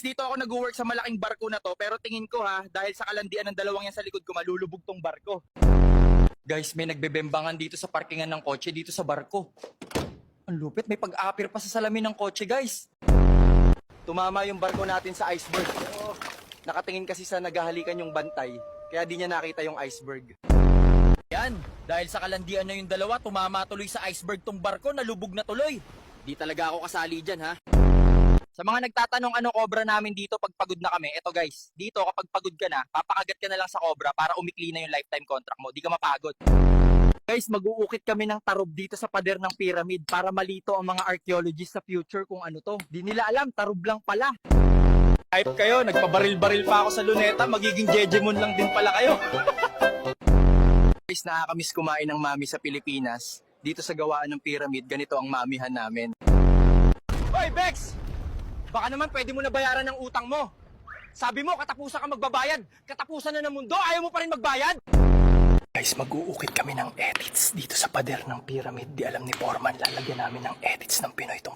Dito ako nag-work sa malaking barko na to, pero tingin ko ha, dahil sa kalandian ng dalawang yan sa likod ko, malulubog tong barko. Guys, may nagbebembangan dito sa parkingan ng kotse dito sa barko. Ang lupit, may pag-apir pa sa salamin ng kotse, guys. Tumama yung barko natin sa iceberg. Nakatingin kasi sa naghahalikan yung bantay, kaya di niya nakita yung iceberg. Yan, dahil sa kalandian na yung dalawa, tumama tuloy sa iceberg tong barko, nalubog na tuloy. Di talaga ako kasali dyan, ha? Sa mga nagtatanong ano cobra namin dito pag pagod na kami, eto guys, dito kapag pagod ka na, papakagat ka na lang sa cobra para umikli na yung lifetime contract mo, di ka mapagod. Guys, mag-uukit kami ng tarob dito sa pader ng pyramid para malito ang mga archaeologists sa future kung ano to. Di nila alam, tarob lang pala. Hype kayo, nagpabaril-baril pa ako sa luneta, magiging Jejemon lang din pala kayo. Guys, nakakamiss kumain ng mami sa Pilipinas. Dito sa gawaan ng pyramid, ganito ang mamihan namin. Hoy, Bex! Baka naman pwede mo na bayaran ng utang mo. Sabi mo, katapusan ka magbabayad. Katapusan na ng mundo, ayaw mo pa rin magbayad? Guys, mag-uukit kami ng edits dito sa pader ng pyramid. Di alam ni Foreman, lalagyan namin ng edits ng Pinoy to.